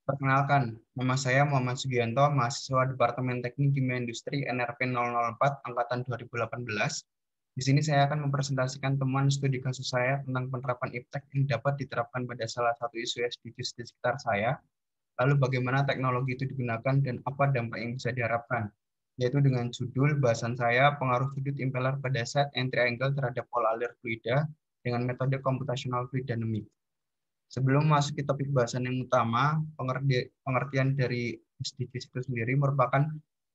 Perkenalkan, nama saya Muhammad Sugianto, mahasiswa Departemen Teknik Kimia Industri NRP 004 Angkatan 2018. Di sini saya akan mempresentasikan temuan studi kasus saya tentang penerapan IPTEK yang dapat diterapkan pada salah satu isu SDGs di sekitar saya, lalu bagaimana teknologi itu digunakan dan apa dampak yang bisa diharapkan, yaitu dengan judul bahasan saya pengaruh sudut impeller pada set and triangle terhadap pola alir fluida dengan metode computational fluid dynamics. Sebelum masuk ke topik bahasan yang utama, pengertian dari SDGs itu sendiri merupakan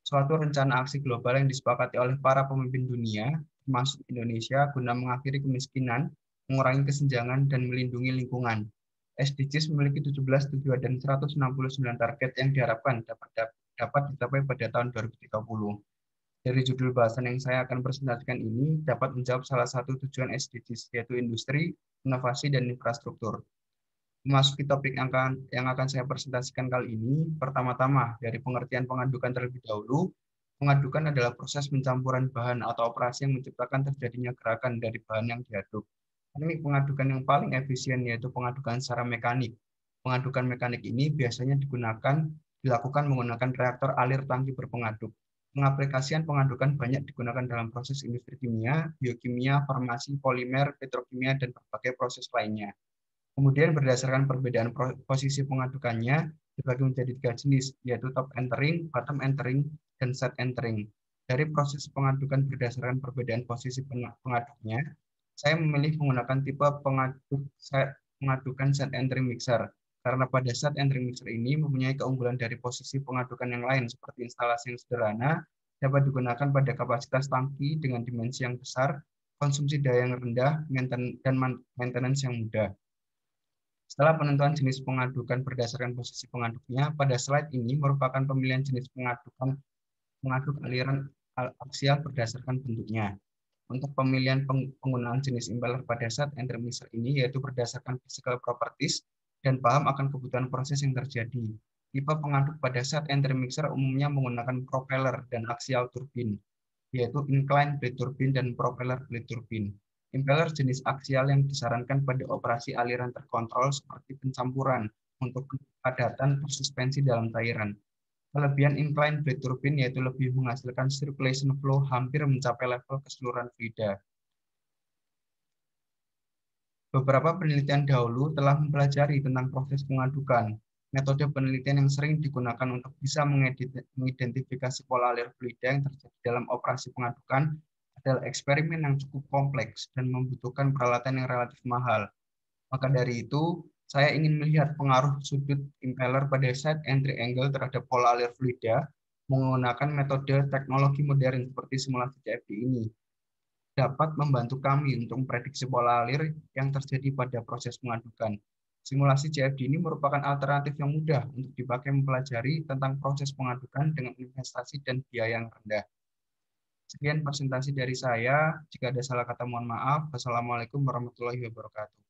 suatu rencana aksi global yang disepakati oleh para pemimpin dunia, termasuk Indonesia, guna mengakhiri kemiskinan, mengurangi kesenjangan, dan melindungi lingkungan. SDGs memiliki 17 tujuan dan 169 target yang diharapkan dapat dicapai pada tahun 2030. Dari judul bahasan yang saya akan presentasikan ini dapat menjawab salah satu tujuan SDGs, yaitu industri, inovasi, dan infrastruktur. Memasuki topik yang akan saya presentasikan kali ini, pertama-tama dari pengertian pengadukan terlebih dahulu. Pengadukan adalah proses pencampuran bahan atau operasi yang menciptakan terjadinya gerakan dari bahan yang diaduk. Teknik pengadukan yang paling efisien yaitu pengadukan secara mekanik. Pengadukan mekanik ini biasanya dilakukan menggunakan reaktor alir tangki berpengaduk. Pengaplikasian pengadukan banyak digunakan dalam proses industri kimia, biokimia, farmasi, polimer, petrokimia, dan berbagai proses lainnya. Kemudian berdasarkan perbedaan posisi pengadukannya dibagi menjadi 3 jenis, yaitu top entering, bottom entering, dan set entering. Dari proses pengadukan berdasarkan perbedaan posisi pengaduknya, saya memilih menggunakan tipe pengadukan set entering mixer, karena pada set entering mixer ini mempunyai keunggulan dari posisi pengadukan yang lain, seperti instalasi yang sederhana, dapat digunakan pada kapasitas tangki dengan dimensi yang besar, konsumsi daya yang rendah, dan maintenance yang mudah. Setelah penentuan jenis pengadukan berdasarkan posisi pengaduknya, pada slide ini merupakan pemilihan jenis pengaduk aliran aksial berdasarkan bentuknya. Untuk pemilihan penggunaan jenis impeller pada set and mixer ini yaitu berdasarkan physical properties dan paham akan kebutuhan proses yang terjadi. Tipe pengaduk pada set and mixer umumnya menggunakan propeller dan aksial turbin, yaitu inclined blade turbine dan propeller blade turbine. Impeller jenis aksial yang disarankan pada operasi aliran terkontrol seperti pencampuran untuk kepadatan suspensi dalam cairan. Kelebihan inclined blade turbine yaitu lebih menghasilkan circulation flow hampir mencapai level keseluruhan fluida. Beberapa penelitian dahulu telah mempelajari tentang proses pengadukan. Metode penelitian yang sering digunakan untuk bisa mengidentifikasi pola alir fluida yang terjadi dalam operasi pengadukan adalah eksperimen yang cukup kompleks dan membutuhkan peralatan yang relatif mahal. Maka dari itu, saya ingin melihat pengaruh sudut impeller pada set and triangle terhadap pola alir fluida menggunakan metode teknologi modern seperti simulasi CFD ini. Dapat membantu kami untuk memprediksi pola alir yang terjadi pada proses pengadukan. Simulasi CFD ini merupakan alternatif yang mudah untuk dipakai mempelajari tentang proses pengadukan dengan investasi dan biaya yang rendah. Sekian presentasi dari saya. Jika ada salah kata mohon maaf. Wassalamualaikum warahmatullahi wabarakatuh.